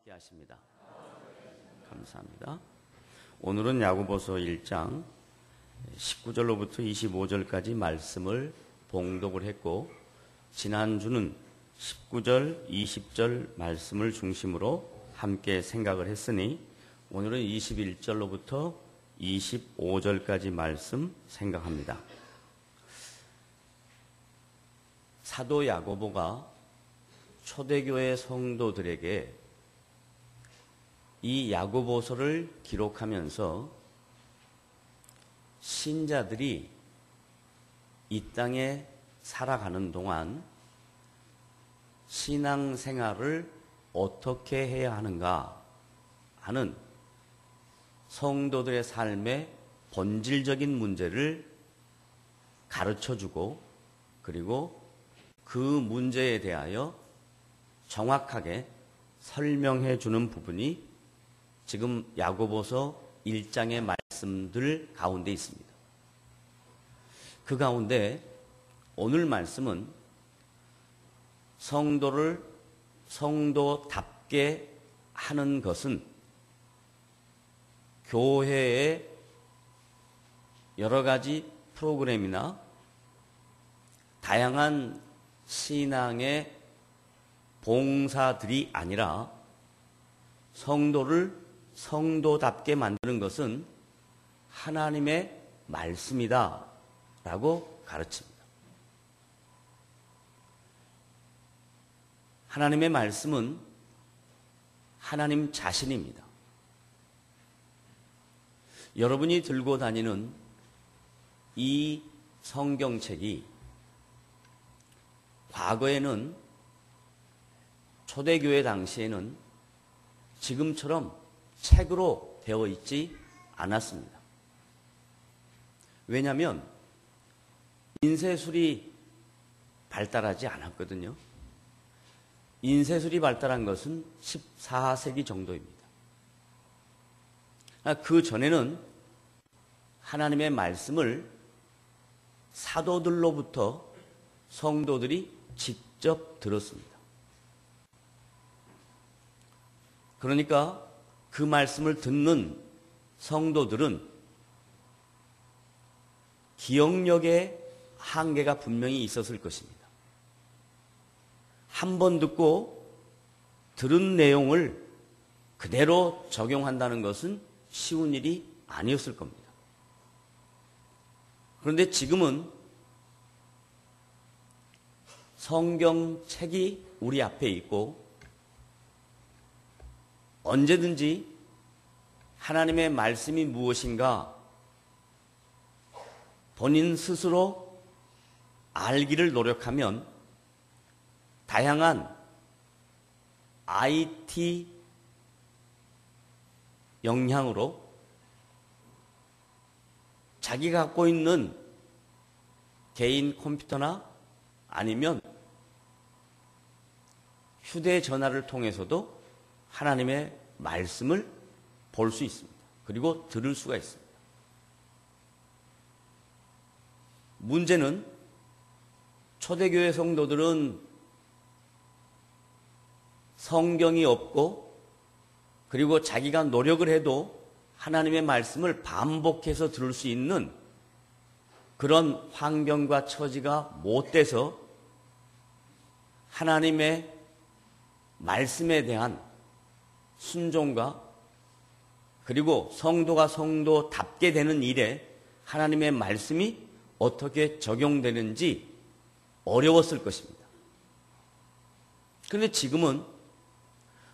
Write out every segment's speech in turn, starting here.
함께 하십니다. 감사합니다. 오늘은 야고보서 1장 19절로부터 25절까지 말씀을 봉독을 했고, 지난주는 19절, 20절 말씀을 중심으로 함께 생각을 했으니 오늘은 21절로부터 25절까지 말씀 생각합니다. 사도 야고보가 초대교회 성도들에게 이 야고보서를 기록하면서 신자들이 이 땅에 살아가는 동안 신앙생활을 어떻게 해야 하는가 하는 성도들의 삶의 본질적인 문제를 가르쳐주고, 그리고 그 문제에 대하여 정확하게 설명해 주는 부분이 지금 야고보서 1장의 말씀들 가운데 있습니다. 그 가운데 오늘 말씀은 성도를 성도답게 하는 것은 교회의 여러 가지 프로그램이나 다양한 신앙의 봉사들이 아니라 성도를 성도답게 만드는 것은 하나님의 말씀이다 라고 가르칩니다. 하나님의 말씀은 하나님 자신입니다. 여러분이 들고 다니는 이 성경책이 과거에는, 초대교회 당시에는 지금처럼 책으로 되어 있지 않았습니다. 왜냐하면 인쇄술이 발달하지 않았거든요. 인쇄술이 발달한 것은 14세기 정도입니다. 그 전에는 하나님의 말씀을 사도들로부터 성도들이 직접 들었습니다. 그러니까 그 말씀을 듣는 성도들은 기억력의 한계가 분명히 있었을 것입니다. 한 번 듣고 들은 내용을 그대로 적용한다는 것은 쉬운 일이 아니었을 겁니다. 그런데 지금은 성경책이 우리 앞에 있고 언제든지 하나님의 말씀이 무엇인가 본인 스스로 알기를 노력하면 다양한 IT 영향으로 자기가 갖고 있는 개인 컴퓨터나 아니면 휴대전화를 통해서도 하나님의 말씀을 볼 수 있습니다. 그리고 들을 수가 있습니다. 문제는 초대교회 성도들은 성경이 없고, 그리고 자기가 노력을 해도 하나님의 말씀을 반복해서 들을 수 있는 그런 환경과 처지가 못 돼서 하나님의 말씀에 대한 순종과, 그리고 성도가 성도답게 되는 일에 하나님의 말씀이 어떻게 적용되는지 어려웠을 것입니다. 그런데 지금은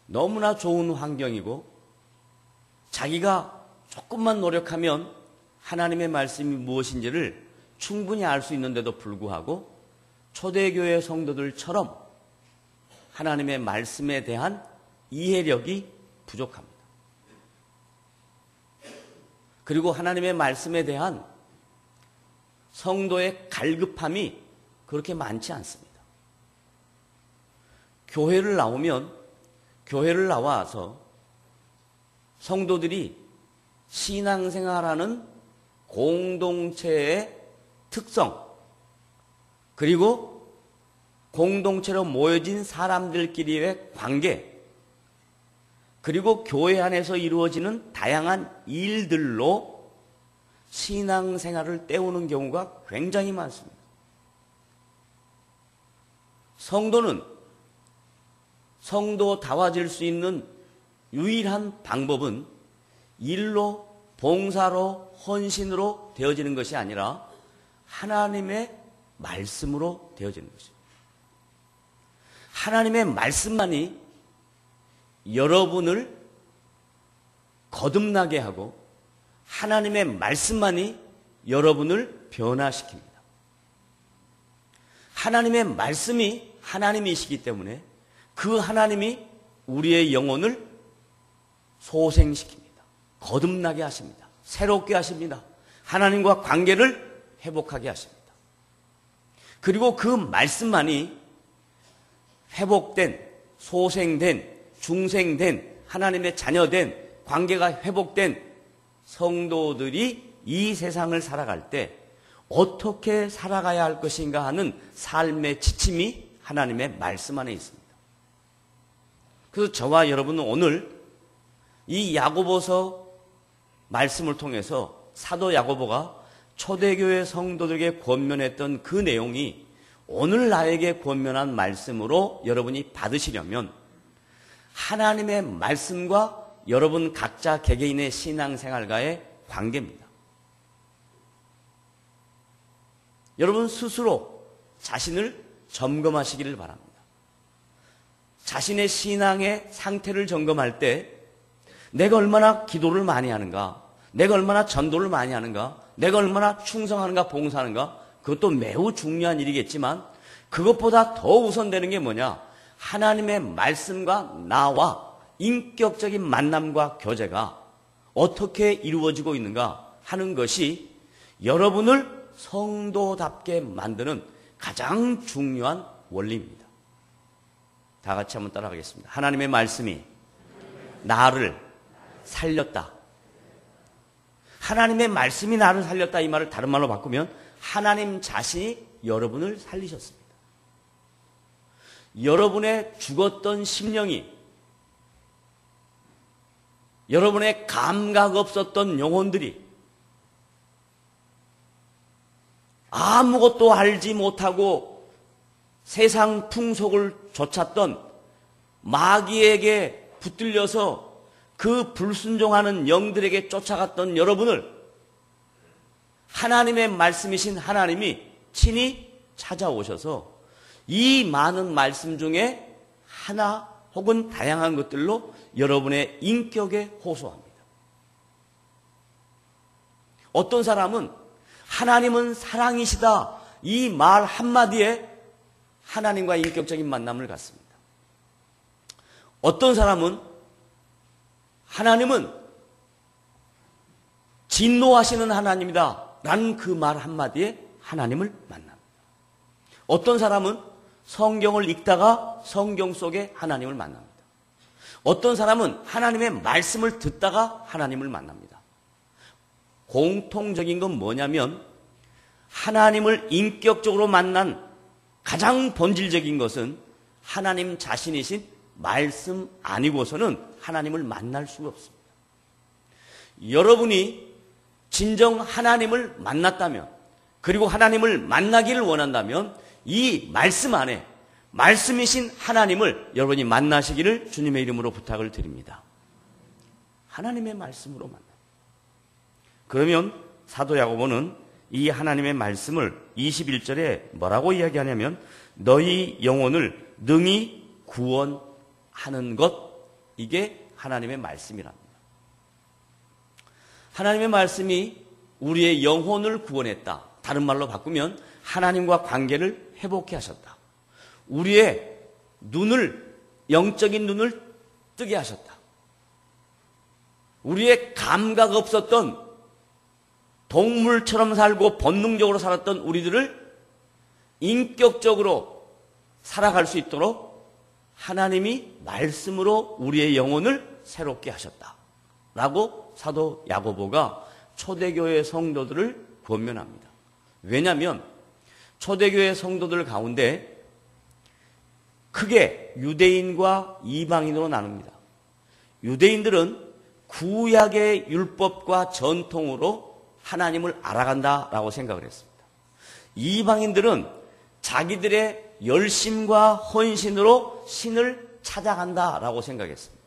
너무나 좋은 환경이고, 자기가 조금만 노력하면 하나님의 말씀이 무엇인지를 충분히 알 수 있는데도 불구하고 초대교회 성도들처럼 하나님의 말씀에 대한 이해력이 부족합니다. 그리고 하나님의 말씀에 대한 성도의 갈급함이 그렇게 많지 않습니다. 교회를 나와서 성도들이 신앙생활하는 공동체의 특성, 그리고 공동체로 모여진 사람들끼리의 관계, 그리고 교회 안에서 이루어지는 다양한 일들로 신앙생활을 때우는 경우가 굉장히 많습니다. 성도는 성도다워질 수 있는 유일한 방법은 일로, 봉사로, 헌신으로 되어지는 것이 아니라 하나님의 말씀으로 되어지는 것입니다. 하나님의 말씀만이 여러분을 거듭나게 하고 하나님의 말씀만이 여러분을 변화시킵니다. 하나님의 말씀이 하나님이시기 때문에 그 하나님이 우리의 영혼을 소생시킵니다. 거듭나게 하십니다. 새롭게 하십니다. 하나님과 관계를 회복하게 하십니다. 그리고 그 말씀만이 회복된, 소생된, 중생된, 하나님의 자녀된, 관계가 회복된 성도들이 이 세상을 살아갈 때 어떻게 살아가야 할 것인가 하는 삶의 지침이 하나님의 말씀 안에 있습니다. 그래서 저와 여러분은 오늘 이 야고보서 말씀을 통해서 사도 야고보가 초대교회 성도들에게 권면했던 그 내용이 오늘 나에게 권면한 말씀으로 여러분이 받으시려면 하나님의 말씀과 여러분 각자 개개인의 신앙생활과의 관계입니다. 여러분 스스로 자신을 점검하시기를 바랍니다. 자신의 신앙의 상태를 점검할 때 내가 얼마나 기도를 많이 하는가, 내가 얼마나 전도를 많이 하는가, 내가 얼마나 충성하는가, 봉사하는가, 그것도 매우 중요한 일이겠지만 그것보다 더 우선되는 게 뭐냐? 하나님의 말씀과 나와 인격적인 만남과 교제가 어떻게 이루어지고 있는가 하는 것이 여러분을 성도답게 만드는 가장 중요한 원리입니다. 다 같이 한번 따라가겠습니다. 하나님의 말씀이 나를 살렸다. 하나님의 말씀이 나를 살렸다 이 말을 다른 말로 바꾸면 하나님 자신이 여러분을 살리셨습니다. 여러분의 죽었던 심령이, 여러분의 감각 없었던 영혼들이 아무것도 알지 못하고 세상 풍속을 좇았던 마귀에게 붙들려서 그 불순종하는 영들에게 쫓아갔던 여러분을 하나님의 말씀이신 하나님이 친히 찾아오셔서 이 많은 말씀 중에 하나 혹은 다양한 것들로 여러분의 인격에 호소합니다. 어떤 사람은 하나님은 사랑이시다 이 말 한마디에 하나님과 인격적인 만남을 갖습니다. 어떤 사람은 하나님은 진노하시는 하나님이다 라는 그 말 한마디에 하나님을 만납니다. 어떤 사람은 성경을 읽다가 성경 속에 하나님을 만납니다. 어떤 사람은 하나님의 말씀을 듣다가 하나님을 만납니다. 공통적인 건 뭐냐면 하나님을 인격적으로 만난 가장 본질적인 것은 하나님 자신이신 말씀 아니고서는 하나님을 만날 수가 없습니다. 여러분이 진정 하나님을 만났다면 그리고 하나님을 만나기를 원한다면 이 말씀 안에 말씀이신 하나님을 여러분이 만나시기를 주님의 이름으로 부탁을 드립니다. 하나님의 말씀으로 만나. 그러면 사도 야고보는 이 하나님의 말씀을 21절에 뭐라고 이야기하냐면 너희 영혼을 능히 구원하는 것, 이게 하나님의 말씀이랍니다. 하나님의 말씀이 우리의 영혼을 구원했다. 다른 말로 바꾸면 하나님과 관계를 회복해 하셨다. 우리의 눈을, 영적인 눈을 뜨게 하셨다. 우리의 감각 없었던 동물처럼 살고 본능적으로 살았던 우리들을 인격적으로 살아갈 수 있도록 하나님이 말씀으로 우리의 영혼을 새롭게 하셨다. 라고 사도 야고보가 초대교회 성도들을 권면합니다. 왜냐하면 초대교회 성도들 가운데 크게 유대인과 이방인으로 나눕니다. 유대인들은 구약의 율법과 전통으로 하나님을 알아간다라고 생각을 했습니다. 이방인들은 자기들의 열심과 헌신으로 신을 찾아간다라고 생각했습니다.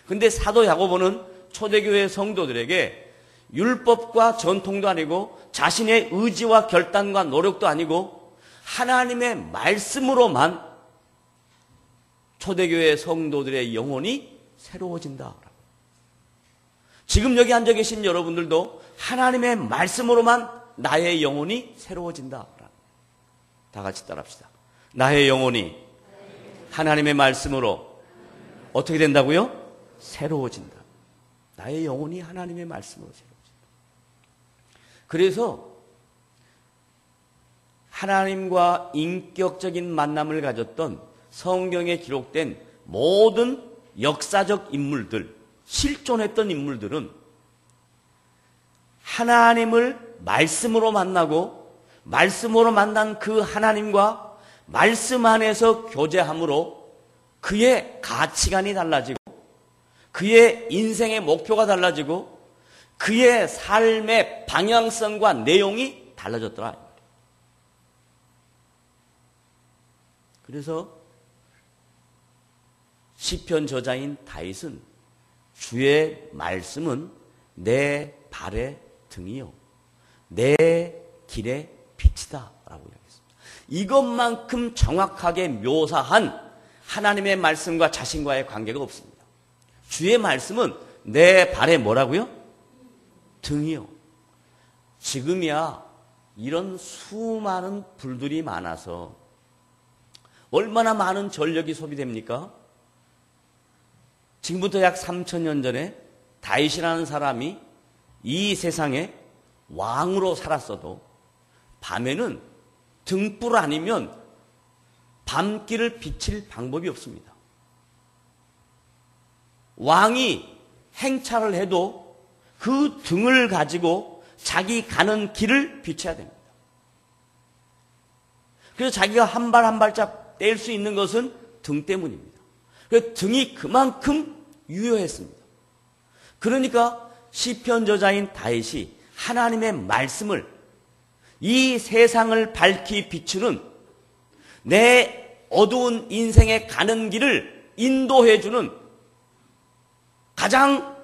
그런데 사도 야고보는 초대교회 성도들에게 율법과 전통도 아니고 자신의 의지와 결단과 노력도 아니고 하나님의 말씀으로만 초대교회 성도들의 영혼이 새로워진다. 지금 여기 앉아 계신 여러분들도 하나님의 말씀으로만 나의 영혼이 새로워진다. 다 같이 따라합시다. 나의 영혼이 하나님의 말씀으로 어떻게 된다고요? 새로워진다. 나의 영혼이 하나님의 말씀으로 새로워진다. 그래서 하나님과 인격적인 만남을 가졌던 성경에 기록된 모든 역사적 인물들, 실존했던 인물들은 하나님을 말씀으로 만나고 말씀으로 만난 그 하나님과 말씀 안에서 교제함으로 그의 가치관이 달라지고 그의 인생의 목표가 달라지고 그의 삶의 방향성과 내용이 달라졌더라. 그래서 시편 저자인 다윗은 주의 말씀은 내 발의 등이요 내 길의 빛이다 라고 이야기했습니다. 이것만큼 정확하게 묘사한 하나님의 말씀과 자신과의 관계가 없습니다. 주의 말씀은 내 발에 뭐라고요? 등이요. 지금이야 이런 수많은 불들이 많아서 얼마나 많은 전력이 소비됩니까? 지금부터 약 3000년 전에 다윗이라는 사람이 이 세상에 왕으로 살았어도 밤에는 등불 아니면 밤길을 비칠 방법이 없습니다. 왕이 행차를 해도 그 등을 가지고 자기 가는 길을 비춰야 됩니다. 그래서 자기가 한 발 한 발짝 뗄 수 있는 것은 등 때문입니다. 그래서 등이 그만큼 유효했습니다. 그러니까 시편 저자인 다윗이 하나님의 말씀을 이 세상을 밝히 비추는 내 어두운 인생에 가는 길을 인도해주는 가장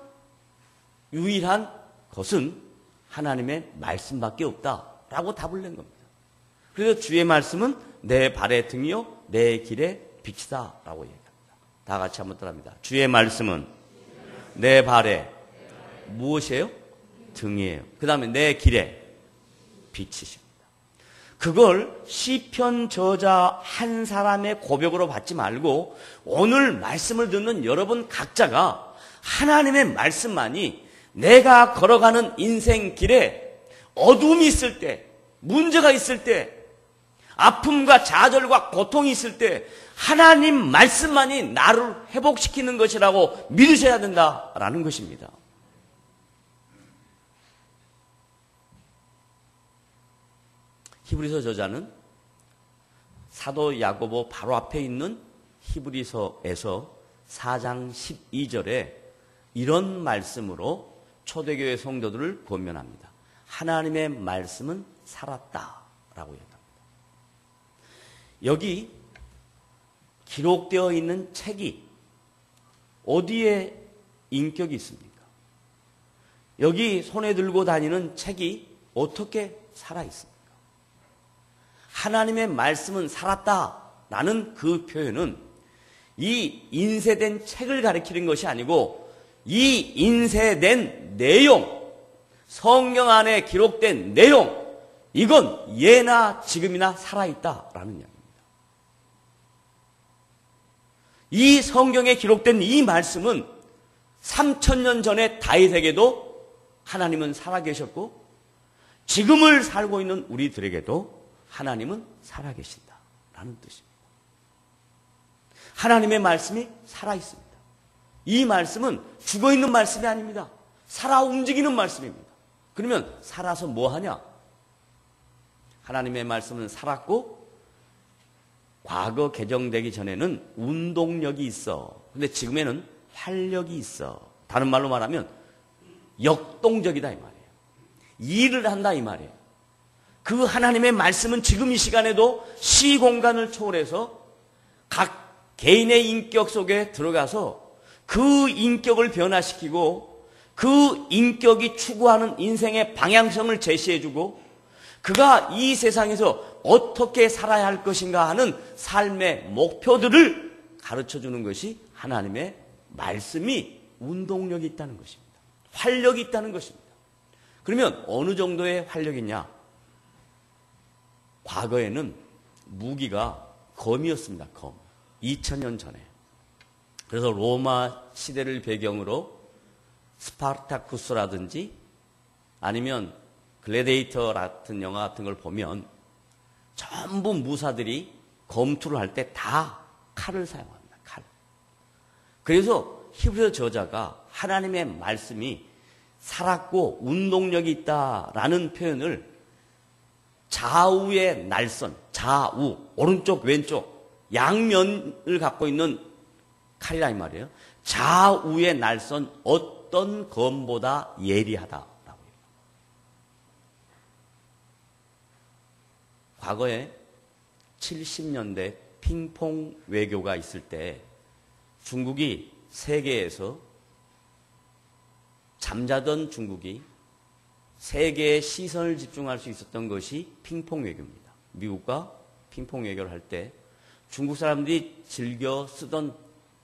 유일한 것은 하나님의 말씀밖에 없다라고 답을 낸 겁니다. 그래서 주의 말씀은 내 발의 등이요 내 길의 빛이다 라고 얘기합니다. 다 같이 한번 따라합니다. 주의 말씀은 내 발의 무엇이에요? 등이에요. 그 다음에 내 길의 빛이십니다. 그걸 시편 저자 한 사람의 고백으로 받지 말고 오늘 말씀을 듣는 여러분 각자가 하나님의 말씀만이 내가 걸어가는 인생 길에 어둠이 있을 때, 문제가 있을 때, 아픔과 좌절과 고통이 있을 때 하나님 말씀만이 나를 회복시키는 것이라고 믿으셔야 된다라는 것입니다. 히브리서 저자는 사도 야고보 바로 앞에 있는 히브리서에서 4장 12절에 이런 말씀으로 초대교회 성도들을 권면합니다. 하나님의 말씀은 살았다라고 얘기합니다. 여기 기록되어 있는 책이 어디에 인격이 있습니까? 여기 손에 들고 다니는 책이 어떻게 살아있습니까? 하나님의 말씀은 살았다라는 그 표현은 이 인쇄된 책을 가리키는 것이 아니고 이 인쇄된 내용, 성경 안에 기록된 내용, 이건 예나 지금이나 살아있다라는 이야기입니다. 이 성경에 기록된 이 말씀은 3000년 전에 다윗에게도 하나님은 살아계셨고 지금을 살고 있는 우리들에게도 하나님은 살아계신다라는 뜻입니다. 하나님의 말씀이 살아있습니다. 이 말씀은 죽어있는 말씀이 아닙니다. 살아 움직이는 말씀입니다. 그러면 살아서 뭐 하냐? 하나님의 말씀은 살았고 과거 개정되기 전에는 운동력이 있어. 근데 지금에는 활력이 있어. 다른 말로 말하면 역동적이다 이 말이에요. 일을 한다 이 말이에요. 그 하나님의 말씀은 지금 이 시간에도 시공간을 초월해서 각 개인의 인격 속에 들어가서 그 인격을 변화시키고 그 인격이 추구하는 인생의 방향성을 제시해주고 그가 이 세상에서 어떻게 살아야 할 것인가 하는 삶의 목표들을 가르쳐주는 것이 하나님의 말씀이 운동력이 있다는 것입니다. 활력이 있다는 것입니다. 그러면 어느 정도의 활력이 있냐? 과거에는 무기가 검이었습니다. 검. 2000년 전에. 그래서 로마 시대를 배경으로 스파르타쿠스라든지 아니면 글래디에이터 같은 영화 같은 걸 보면 전부 무사들이 검투를 할 때 다 칼을 사용합니다. 칼. 그래서 히브리서 저자가 하나님의 말씀이 살았고 운동력이 있다라는 표현을 좌우의 날선, 좌우, 오른쪽, 왼쪽 양면을 갖고 있는 칼이라 이 말이에요. 좌우의 날선 어떤 검보다 예리하다라고 해요. 과거에 70년대 핑퐁 외교가 있을 때 중국이 세계에서 잠자던 중국이 세계의 시선을 집중할 수 있었던 것이 핑퐁 외교입니다. 미국과 핑퐁 외교를 할 때 중국 사람들이 즐겨 쓰던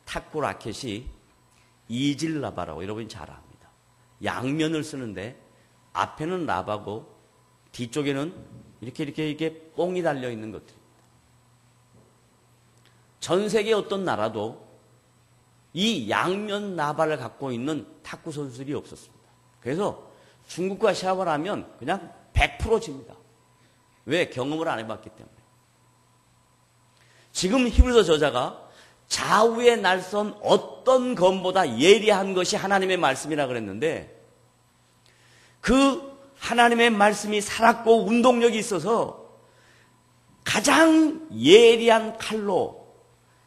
탁구 라켓이 이질 라바라고 여러분이 잘 압니다. 양면을 쓰는데 앞에는 라바고 뒤쪽에는 이렇게 뽕이 달려 있는 것들입니다. 전 세계 어떤 나라도 이 양면 라바를 갖고 있는 탁구 선수들이 없었습니다. 그래서 중국과 시합을 하면 그냥 100% 집니다. 왜? 경험을 안 해봤기 때문에. 지금 히브리서 저자가 좌우의 날선 어떤 검보다 예리한 것이 하나님의 말씀이라 그랬는데 그 하나님의 말씀이 살았고 운동력이 있어서 가장 예리한 칼로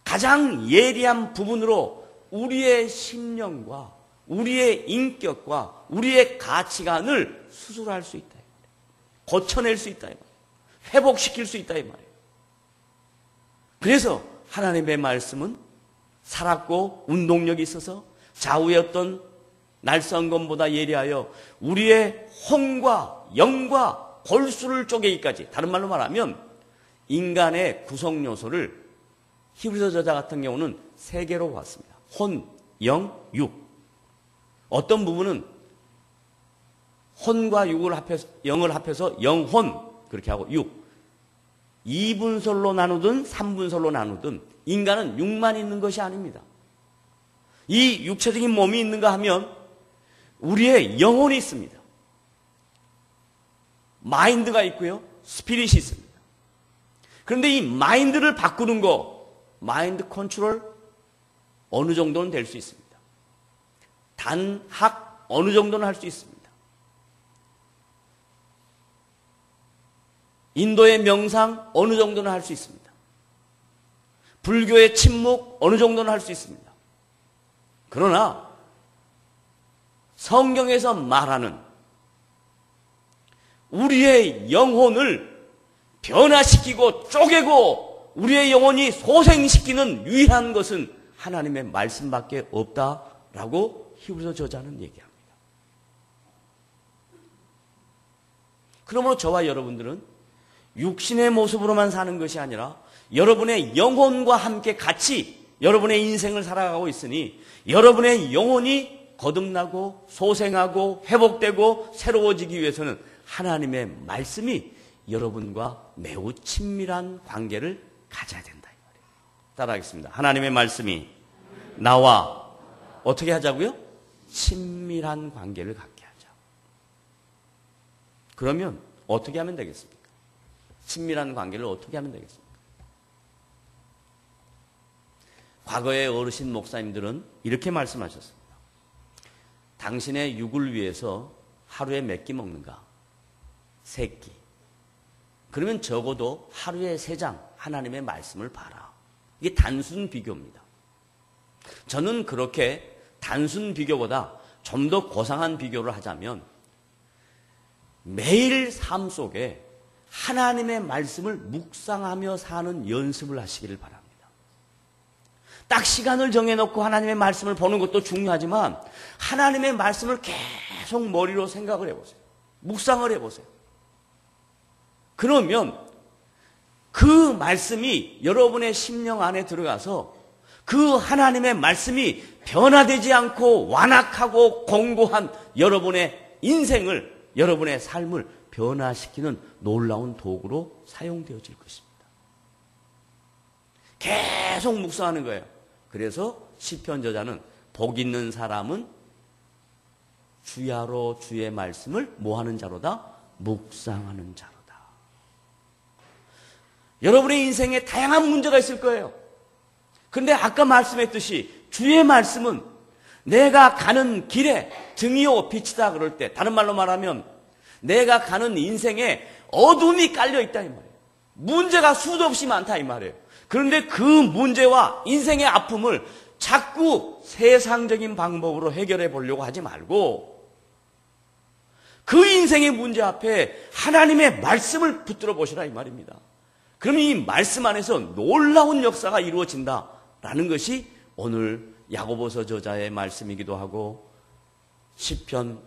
가장 예리한 부분으로 우리의 심령과 우리의 인격과 우리의 가치관을 수술할 수 있다. 고쳐낼 수 있다. 회복시킬 수 있다. 이 말이에요. 그래서 하나님의 말씀은 살았고 운동력이 있어서 좌우의 어떤 날선검보다 예리하여 우리의 혼과 영과 골수를 쪼개기까지, 다른 말로 말하면 인간의 구성 요소를 히브리서 저자 같은 경우는 세 개로 봤습니다. 혼, 영, 육. 어떤 부분은 혼과 육을 합해서, 영을 합해서 영혼 그렇게 하고 육. 2분설로 나누든 3분설로 나누든 인간은 육만 있는 것이 아닙니다. 이 육체적인 몸이 있는가 하면 우리의 영혼이 있습니다. 마인드가 있고요. 스피릿이 있습니다. 그런데 이 마인드를 바꾸는 거, 마인드 컨트롤 어느 정도는 될 수 있습니다. 단학 어느 정도는 할 수 있습니다. 인도의 명상 어느 정도는 할 수 있습니다. 불교의 침묵 어느 정도는 할 수 있습니다. 그러나 성경에서 말하는 우리의 영혼을 변화시키고 쪼개고 우리의 영혼이 소생시키는 유일한 것은 하나님의 말씀밖에 없다라고 히브리서 저자는 얘기합니다. 그러므로 저와 여러분들은 육신의 모습으로만 사는 것이 아니라 여러분의 영혼과 함께 같이 여러분의 인생을 살아가고 있으니 여러분의 영혼이 거듭나고 소생하고 회복되고 새로워지기 위해서는 하나님의 말씀이 여러분과 매우 친밀한 관계를 가져야 된다. 따라하겠습니다. 하나님의 말씀이 나와 어떻게 하자고요? 친밀한 관계를 갖게 하자. 그러면 어떻게 하면 되겠습니까? 친밀한 관계를 어떻게 하면 되겠습니까? 과거의 어르신 목사님들은 이렇게 말씀하셨습니다. 당신의 육을 위해서 하루에 몇 끼 먹는가? 3끼. 그러면 적어도 하루에 3장 하나님의 말씀을 봐라. 이게 단순 비교입니다. 저는 그렇게 단순 비교보다 좀 더 고상한 비교를 하자면 매일 삶 속에 하나님의 말씀을 묵상하며 사는 연습을 하시기를 바랍니다. 딱 시간을 정해놓고 하나님의 말씀을 보는 것도 중요하지만 하나님의 말씀을 계속 머리로 생각을 해보세요. 묵상을 해보세요. 그러면 그 말씀이 여러분의 심령 안에 들어가서 그 하나님의 말씀이 변화되지 않고 완악하고 공고한 여러분의 인생을, 여러분의 삶을 변화시키는 놀라운 도구로 사용되어질 것입니다. 계속 묵상하는 거예요. 그래서 시편 저자는 복 있는 사람은 주야로 주의 말씀을 뭐하는 자로다? 묵상하는 자로다. 여러분의 인생에 다양한 문제가 있을 거예요. 그런데 아까 말씀했듯이 주의 말씀은 내가 가는 길에 등이요 빛이다 그럴 때, 다른 말로 말하면 내가 가는 인생에 어둠이 깔려있다 이 말이에요. 문제가 수도 없이 많다 이 말이에요. 그런데 그 문제와 인생의 아픔을 자꾸 세상적인 방법으로 해결해 보려고 하지 말고 그 인생의 문제 앞에 하나님의 말씀을 붙들어 보시라 이 말입니다. 그러면 이 말씀 안에서 놀라운 역사가 이루어진다라는 것이 오늘 야고보서 저자의 말씀이기도 하고 시편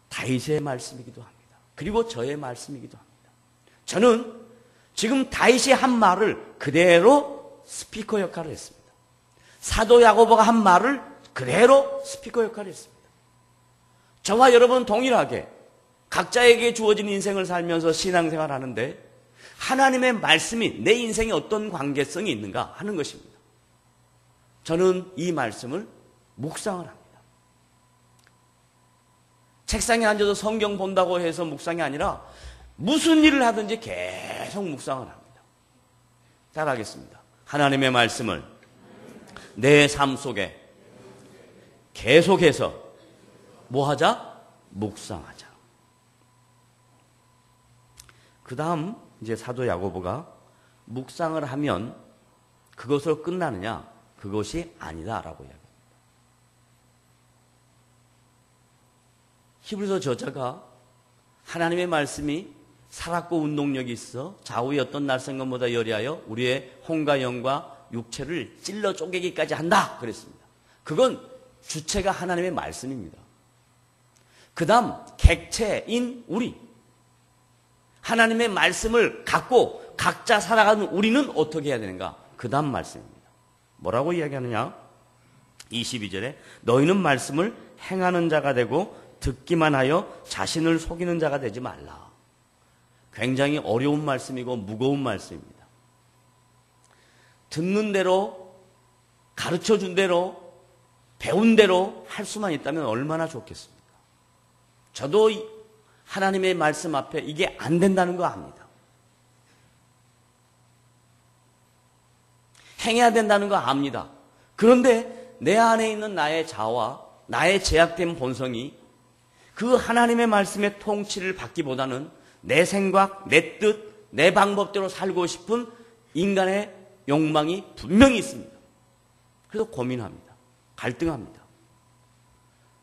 다윗의 말씀이기도 합니다. 그리고 저의 말씀이기도 합니다. 저는 지금 다윗이 한 말을 그대로 스피커 역할을 했습니다. 사도 야고보가 한 말을 그대로 스피커 역할을 했습니다. 저와 여러분 동일하게 각자에게 주어진 인생을 살면서 신앙생활을 하는데 하나님의 말씀이 내 인생에 어떤 관계성이 있는가 하는 것입니다. 저는 이 말씀을 묵상을 합니다. 책상에 앉아서 성경 본다고 해서 묵상이 아니라 무슨 일을 하든지 계속 묵상을 합니다. 따라하겠습니다. 하나님의 말씀을 내 삶 속에 계속해서 뭐 하자? 묵상하자. 그 다음 이제 사도 야고보가 묵상을 하면 그것으로 끝나느냐? 그것이 아니다라고 이야기합니다. 히브리서 저자가 하나님의 말씀이 살았고 운동력이 있어 좌우의 어떤 낯선 것보다 열리하여 우리의 혼과 영과 육체를 찔러 쪼개기까지 한다 그랬습니다. 그건 주체가 하나님의 말씀입니다. 그 다음 객체인 우리, 하나님의 말씀을 갖고 각자 살아가는 우리는 어떻게 해야 되는가? 그 다음 말씀입니다. 뭐라고 이야기하느냐? 22절에 너희는 말씀을 행하는 자가 되고 듣기만 하여 자신을 속이는 자가 되지 말라. 굉장히 어려운 말씀이고 무거운 말씀입니다. 듣는 대로, 가르쳐준 대로, 배운 대로 할 수만 있다면 얼마나 좋겠습니까? 저도 하나님의 말씀 앞에 이게 안 된다는 거 압니다. 행해야 된다는 거 압니다. 그런데 내 안에 있는 나의 자아와 나의 제약된 본성이 그 하나님의 말씀의 통치를 받기보다는 내 생각, 내 뜻, 내 방법대로 살고 싶은 인간의 욕망이 분명히 있습니다. 그래서 고민합니다. 갈등합니다.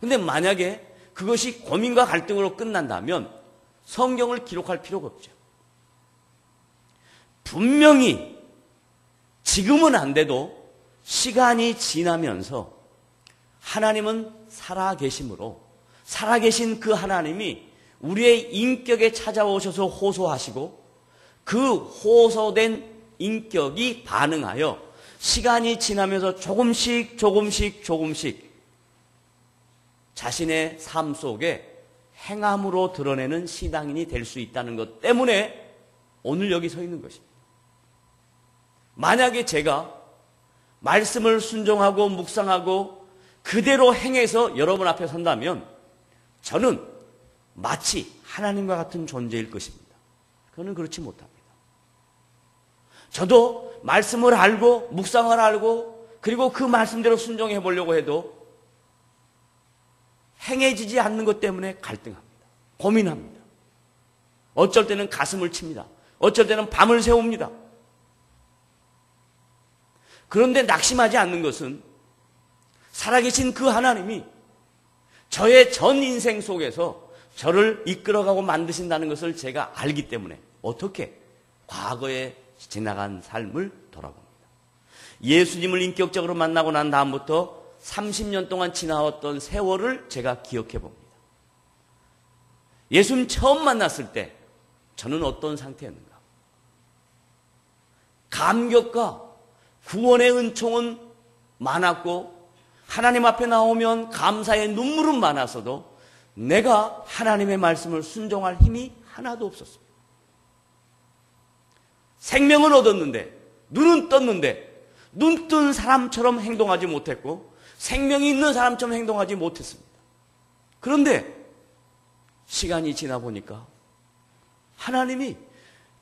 그런데 만약에 그것이 고민과 갈등으로 끝난다면 성경을 기록할 필요가 없죠. 분명히 지금은 안 돼도 시간이 지나면서 하나님은 살아계심으로 살아계신 그 하나님이 우리의 인격에 찾아오셔서 호소하시고 그 호소된 인격이 반응하여 시간이 지나면서 조금씩 자신의 삶 속에 행함으로 드러내는 신앙인이 될 수 있다는 것 때문에 오늘 여기 서 있는 것입니다. 만약에 제가 말씀을 순종하고 묵상하고 그대로 행해서 여러분 앞에 선다면 저는 마치 하나님과 같은 존재일 것입니다. 그거는 그렇지 못합니다. 저도 말씀을 알고 묵상을 알고 그리고 그 말씀대로 순종해 보려고 해도 행해지지 않는 것 때문에 갈등합니다. 고민합니다. 어쩔 때는 가슴을 칩니다. 어쩔 때는 밤을 새웁니다. 그런데 낙심하지 않는 것은 살아계신 그 하나님이 저의 전 인생 속에서 저를 이끌어가고 만드신다는 것을 제가 알기 때문에 어떻게 과거에 지나간 삶을 돌아봅니다. 예수님을 인격적으로 만나고 난 다음부터 30년 동안 지나왔던 세월을 제가 기억해 봅니다. 예수님 처음 만났을 때 저는 어떤 상태였는가? 감격과 구원의 은총은 많았고 하나님 앞에 나오면 감사의 눈물은 많았어도 내가 하나님의 말씀을 순종할 힘이 하나도 없었습니다. 생명은 얻었는데 눈은 떴는데 눈 뜬 사람처럼 행동하지 못했고 생명이 있는 사람처럼 행동하지 못했습니다. 그런데 시간이 지나 보니까 하나님이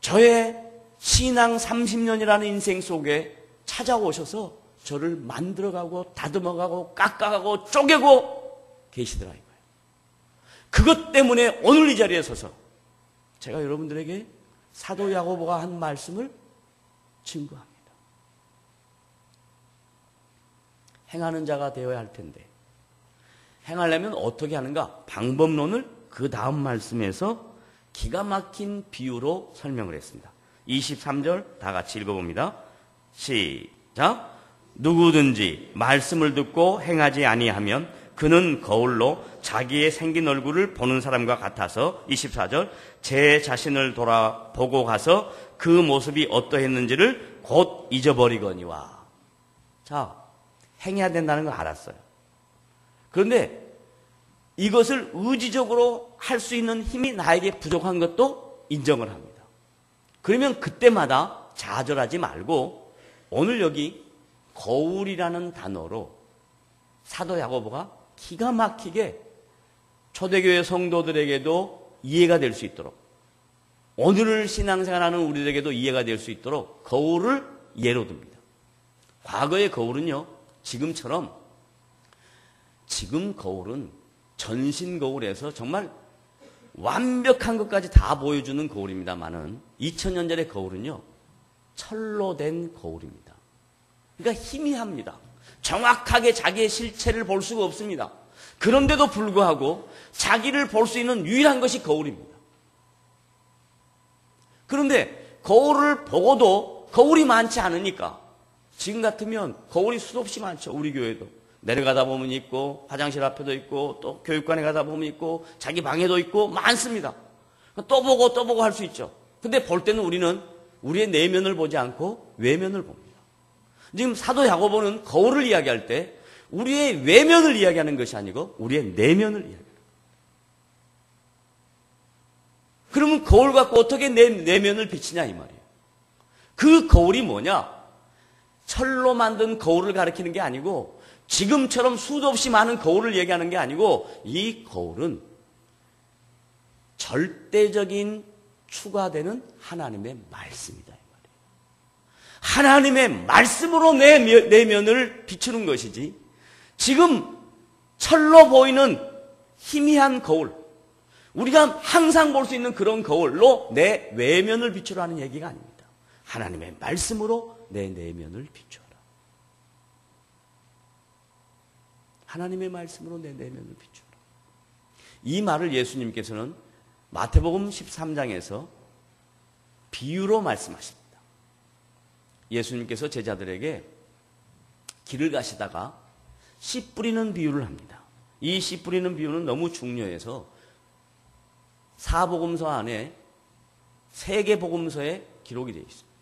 저의 신앙 30년이라는 인생 속에 찾아오셔서 저를 만들어가고 다듬어가고 깎아가고 쪼개고 계시더라 이거예요. 그것 때문에 오늘 이 자리에 서서 제가 여러분들에게 사도 야고보가 한 말씀을 증거합니다. 행하는 자가 되어야 할 텐데 행하려면 어떻게 하는가? 방법론을 그 다음 말씀에서 기가 막힌 비유로 설명을 했습니다. 23절 다 같이 읽어봅니다. 시작. 누구든지 말씀을 듣고 행하지 아니하면 그는 거울로 자기의 생긴 얼굴을 보는 사람과 같아서 24절 제 자신을 돌아보고 가서 그 모습이 어떠했는지를 곧 잊어버리거니와. 자, 행해야 된다는 걸 알았어요. 그런데 이것을 의지적으로 할 수 있는 힘이 나에게 부족한 것도 인정을 합니다. 그러면 그때마다 좌절하지 말고 오늘 여기 거울이라는 단어로 사도 야고보가 기가 막히게 초대교회 성도들에게도 이해가 될 수 있도록 오늘 신앙생활하는 우리들에게도 이해가 될 수 있도록 거울을 예로 듭니다. 과거의 거울은요, 지금처럼 지금 거울은 전신 거울에서 정말 완벽한 것까지 다 보여주는 거울입니다만은 2000년 전의 거울은요, 철로 된 거울입니다. 그러니까 희미합니다. 정확하게 자기의 실체를 볼 수가 없습니다. 그런데도 불구하고 자기를 볼 수 있는 유일한 것이 거울입니다. 그런데 거울을 보고도 거울이 많지 않으니까 지금 같으면 거울이 수도 없이 많죠. 우리 교회도. 내려가다 보면 있고 화장실 앞에도 있고 또 교육관에 가다 보면 있고 자기 방에도 있고 많습니다. 또 보고 할 수 있죠. 근데 볼 때는 우리는 우리의 내면을 보지 않고 외면을 봅니다. 지금 사도 야고보는 거울을 이야기할 때 우리의 외면을 이야기하는 것이 아니고 우리의 내면을 이야기합니다. 그러면 거울 갖고 어떻게 내 내면을 비치냐 이 말이에요. 그 거울이 뭐냐? 철로 만든 거울을 가리키는 게 아니고 지금처럼 수도 없이 많은 거울을 얘기하는 게 아니고 이 거울은 절대적인 추가되는 하나님의 말씀이다. 하나님의 말씀으로 내 내면을 비추는 것이지 지금 철로 보이는 희미한 거울, 우리가 항상 볼 수 있는 그런 거울로 내 외면을 비추라는 얘기가 아닙니다. 하나님의 말씀으로 내 내면을 비추어라. 하나님의 말씀으로 내 내면을 비추어라. 이 말을 예수님께서는 마태복음 13장에서 비유로 말씀하십니다. 예수님께서 제자들에게 길을 가시다가 씨 뿌리는 비유를 합니다. 이 씨 뿌리는 비유는 너무 중요해서 사복음서 안에 3개 복음서에 기록이 되어 있습니다.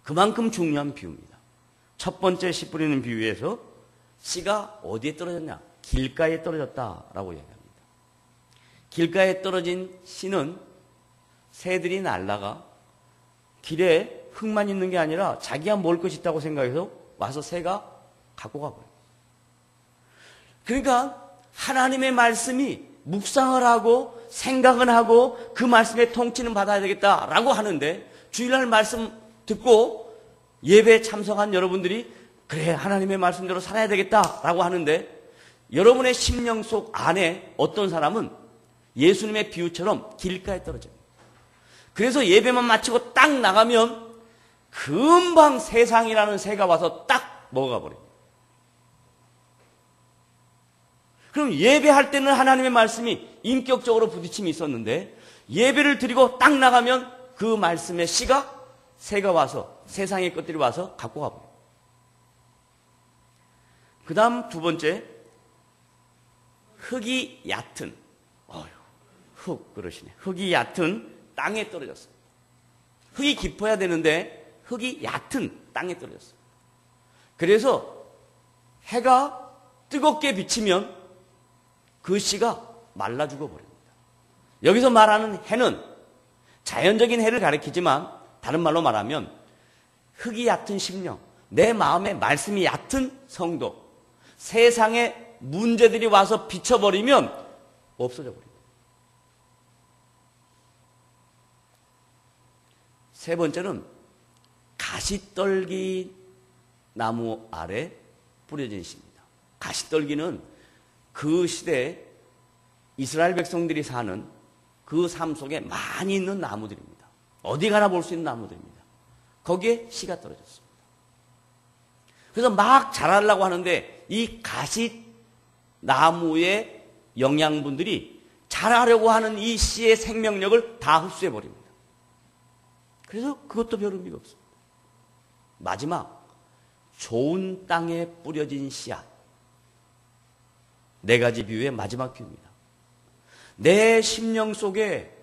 그만큼 중요한 비유입니다. 첫 번째 씨 뿌리는 비유에서 씨가 어디에 떨어졌냐? 길가에 떨어졌다라고 얘기합니다. 길가에 떨어진 씨는 새들이 날다가 길에 흙만 있는 게 아니라 자기가 먹을 것이 있다고 생각해서 와서 새가 갖고 가버려요. 그러니까 하나님의 말씀이 묵상을 하고 생각을 하고 그 말씀의 통치는 받아야 되겠다라고 하는데 주일날 말씀 듣고 예배에 참석한 여러분들이 그래 하나님의 말씀대로 살아야 되겠다라고 하는데 여러분의 심령 속 안에 어떤 사람은 예수님의 비유처럼 길가에 떨어져요. 그래서 예배만 마치고 딱 나가면 금방 세상이라는 새가 와서 딱 먹어가 버립니다. 그럼 예배할 때는 하나님의 말씀이 인격적으로 부딪힘이 있었는데 예배를 드리고 딱 나가면 그 말씀의 씨가 새가 와서 세상의 것들이 와서 갖고 가버려요. 그 다음 두 번째, 흙이 얕은, 흙 그러시네. 흙이 얕은 땅에 떨어졌어요. 흙이 깊어야 되는데 흙이 얕은 땅에 떨어졌어요. 그래서 해가 뜨겁게 비치면 그 씨가 말라 죽어버립니다. 여기서 말하는 해는 자연적인 해를 가리키지만 다른 말로 말하면 흙이 얕은 심령, 내 마음에 말씀이 얕은 성도, 세상에 문제들이 와서 비춰버리면 없어져 버립니다. 세 번째는 가시떨기 나무 아래 뿌려진 씨입니다. 가시떨기는 그 시대에 이스라엘 백성들이 사는 그 삶 속에 많이 있는 나무들입니다. 어디 가나 볼 수 있는 나무들입니다. 거기에 씨가 떨어졌습니다. 그래서 막 자라려고 하는데 이 가시나무의 영양분들이 자라려고 하는 이 씨의 생명력을 다 흡수해버립니다. 그래서 그것도 별 의미가 없습니다. 마지막, 좋은 땅에 뿌려진 씨앗. 네 가지 비유의 마지막 비유입니다. 내 심령 속에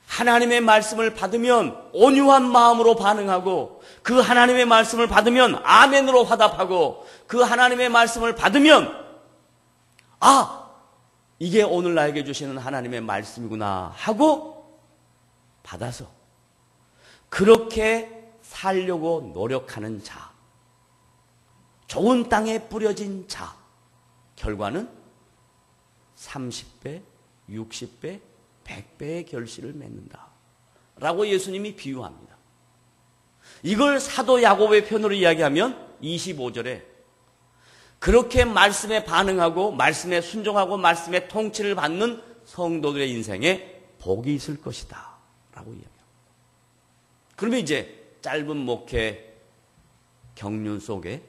하나님의 말씀을 받으면 온유한 마음으로 반응하고 그 하나님의 말씀을 받으면 아멘으로 화답하고 그 하나님의 말씀을 받으면 이게 오늘 나에게 주시는 하나님의 말씀이구나 하고 받아서 그렇게 살려고 노력하는 자, 좋은 땅에 뿌려진 자, 결과는 30배, 60배, 100배의 결실을 맺는다 라고 예수님이 비유합니다. 이걸 사도 야고보의 편으로 이야기하면 25절에 그렇게 말씀에 반응하고 말씀에 순종하고 말씀의 통치를 받는 성도들의 인생에 복이 있을 것이다 라고 이야기합니다. 그러면 이제 짧은 목회 경륜 속에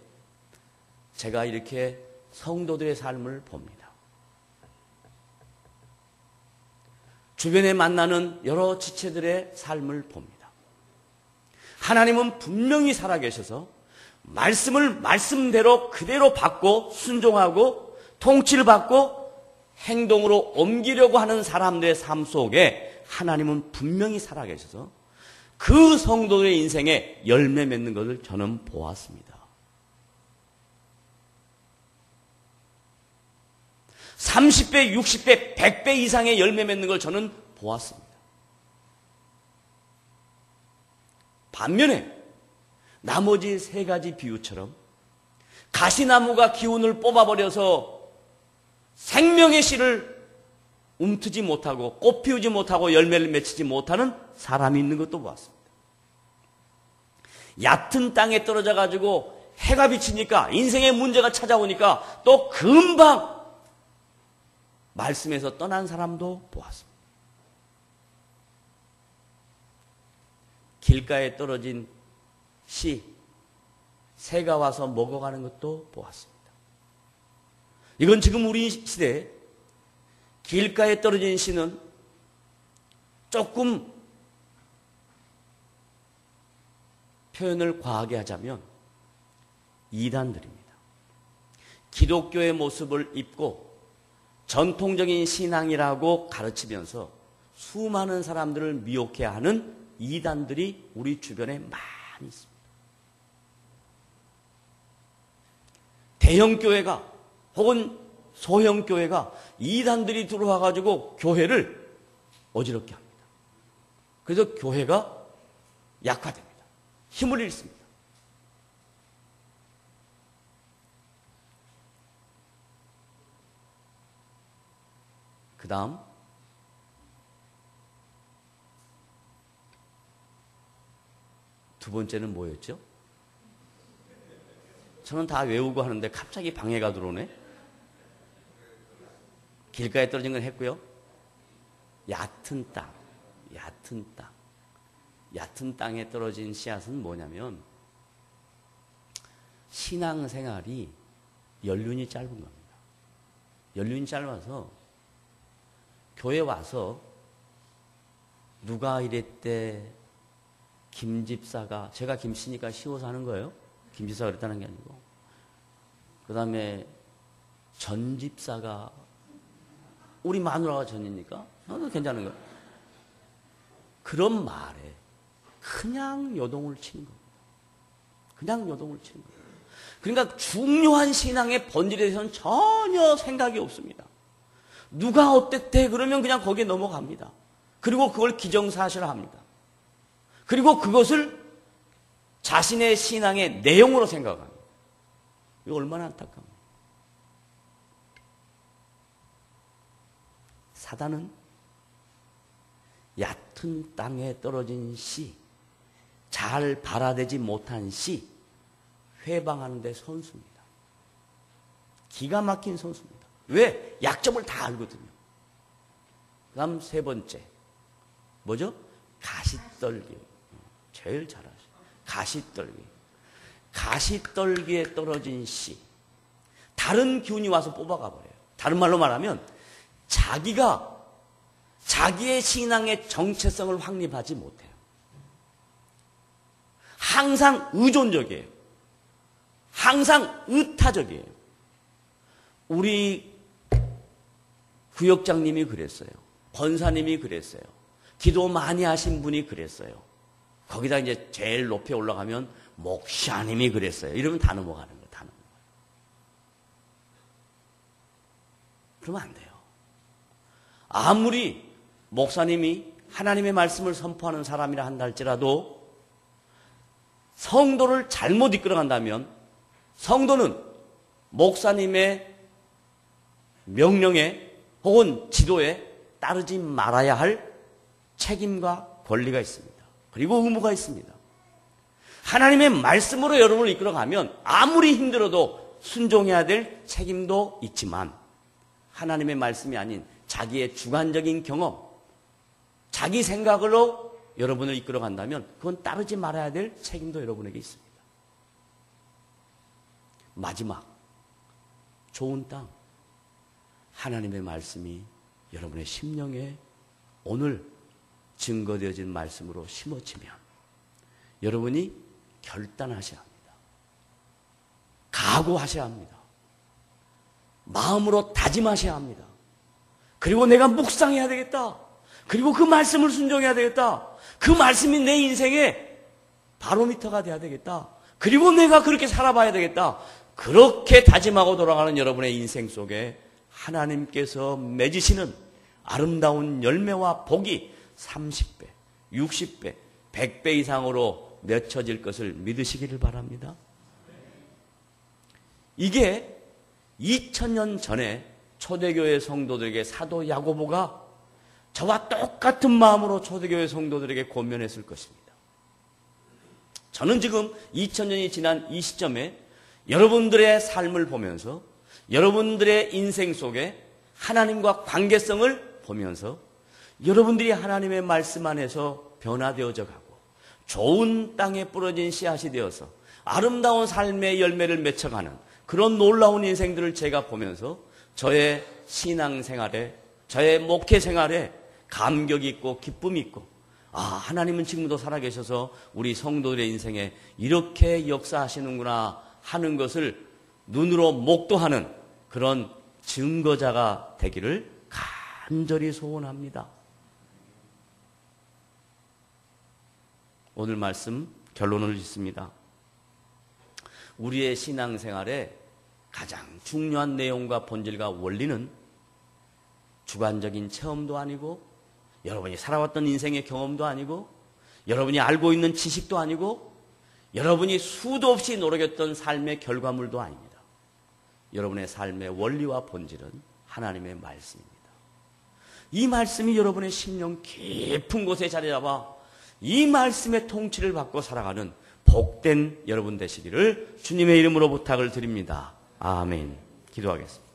제가 이렇게 성도들의 삶을 봅니다. 주변에 만나는 여러 지체들의 삶을 봅니다. 하나님은 분명히 살아계셔서 말씀을 말씀대로 그대로 받고 순종하고 통치를 받고 행동으로 옮기려고 하는 사람들의 삶 속에 하나님은 분명히 살아계셔서 그 성도들의 인생에 열매 맺는 것을 저는 보았습니다. 30배, 60배, 100배 이상의 열매 맺는 걸 저는 보았습니다. 반면에 나머지 세 가지 비유처럼 가시나무가 기운을 뽑아버려서 생명의 씨를 움트지 못하고 꽃 피우지 못하고 열매를 맺히지 못하는 사람이 있는 것도 보았습니다. 얕은 땅에 떨어져 가지고 해가 비치니까 인생의 문제가 찾아오니까 또 금방 말씀에서 떠난 사람도 보았습니다. 길가에 떨어진 씨, 새가 와서 먹어가는 것도 보았습니다. 이건 지금 우리 시대에 길가에 떨어진 씨는 조금 표현을 과하게 하자면 이단들입니다. 기독교의 모습을 입고 전통적인 신앙이라고 가르치면서 수많은 사람들을 미혹해하는 이단들이 우리 주변에 많이 있습니다. 대형교회가 혹은 소형교회가 이단들이 들어와가지고 교회를 어지럽게 합니다. 그래서 교회가 약화됩니다. 힘을 잃습니다. 그 다음 두 번째는 뭐였죠? 저는 다 외우고 하는데 갑자기 방해가 들어오네. 길가에 떨어진 건 했고요. 얕은 땅, 얕은 땅. 얕은 땅에 떨어진 씨앗은 뭐냐면 신앙생활이 연륜이 짧은 겁니다. 연륜이 짧아서 교회 와서 누가 이랬대, 김집사가, 제가 김씨니까 쉬워서 하는 거예요. 김집사가 그랬다는 게 아니고. 그 다음에 전집사가, 우리 마누라가 전이니까 괜찮은 거예요. 그런 말에 그냥 요동을 치는 겁니다. 그냥 요동을 치는 거예요. 그러니까 중요한 신앙의 본질에 대해서는 전혀 생각이 없습니다. 누가 어땠대 그러면 그냥 거기에 넘어갑니다. 그리고 그걸 기정사실화합니다. 그리고 그것을 자신의 신앙의 내용으로 생각합니다. 이거 얼마나 안타까워요. 사단은 얕은 땅에 떨어진 씨, 잘 발화되지 못한 씨, 회방하는 데 선수입니다. 기가 막힌 선수입니다. 왜? 약점을 다 알거든요. 그 다음 세 번째. 뭐죠? 가시떨기. 제일 잘하죠. 가시떨기. 가시떨기에 떨어진 씨. 다른 기운이 와서 뽑아가 버려요. 다른 말로 말하면 자기가 자기의 신앙의 정체성을 확립하지 못해요. 항상 의존적이에요. 항상 의타적이에요. 우리 구역장님이 그랬어요. 권사님이 그랬어요. 기도 많이 하신 분이 그랬어요. 거기다 이제 제일 높이 올라가면 목사님이 그랬어요. 이러면 다 넘어가는 거예요. 다 넘어가요. 그러면 안 돼요. 아무리 목사님이 하나님의 말씀을 선포하는 사람이라 한다 할지라도 성도를 잘못 이끌어간다면 성도는 목사님의 명령에 혹은 지도에 따르지 말아야 할 책임과 권리가 있습니다. 그리고 의무가 있습니다. 하나님의 말씀으로 여러분을 이끌어가면 아무리 힘들어도 순종해야 될 책임도 있지만 하나님의 말씀이 아닌 자기의 주관적인 경험, 자기 생각으로 여러분을 이끌어간다면 그건 따르지 말아야 될 책임도 여러분에게 있습니다. 마지막, 좋은 땅, 하나님의 말씀이 여러분의 심령에 오늘 증거되어진 말씀으로 심어지면 여러분이 결단하셔야 합니다. 각오하셔야 합니다. 마음으로 다짐하셔야 합니다. 그리고 내가 묵상해야 되겠다. 그리고 그 말씀을 순종해야 되겠다. 그 말씀이 내 인생의 바로미터가 돼야 되겠다. 그리고 내가 그렇게 살아봐야 되겠다. 그렇게 다짐하고 돌아가는 여러분의 인생 속에 하나님께서 맺으시는 아름다운 열매와 복이 30배, 60배, 100배 이상으로 맺혀질 것을 믿으시기를 바랍니다. 이게 2000년 전에 초대교회 성도들에게 사도 야고보가 저와 똑같은 마음으로 초대교회 성도들에게 권면했을 것입니다. 저는 지금 2000년이 지난 이 시점에 여러분들의 삶을 보면서 여러분들의 인생 속에 하나님과 관계성을 보면서 여러분들이 하나님의 말씀 안에서 변화되어져 가고 좋은 땅에 뿌려진 씨앗이 되어서 아름다운 삶의 열매를 맺혀가는 그런 놀라운 인생들을 제가 보면서 저의 신앙생활에, 저의 목회생활에 감격이 있고 기쁨이 있고, 하나님은 지금도 살아계셔서 우리 성도들의 인생에 이렇게 역사하시는구나 하는 것을 눈으로 목도하는 그런 증거자가 되기를 간절히 소원합니다. 오늘 말씀 결론을 짓습니다. 우리의 신앙생활에 가장 중요한 내용과 본질과 원리는 주관적인 체험도 아니고 여러분이 살아왔던 인생의 경험도 아니고 여러분이 알고 있는 지식도 아니고 여러분이 수도 없이 노력했던 삶의 결과물도 아닙니다. 여러분의 삶의 원리와 본질은 하나님의 말씀입니다. 이 말씀이 여러분의 심령 깊은 곳에 자리 잡아 이 말씀의 통치를 받고 살아가는 복된 여러분 되시기를 주님의 이름으로 부탁을 드립니다. 아멘. 기도하겠습니다.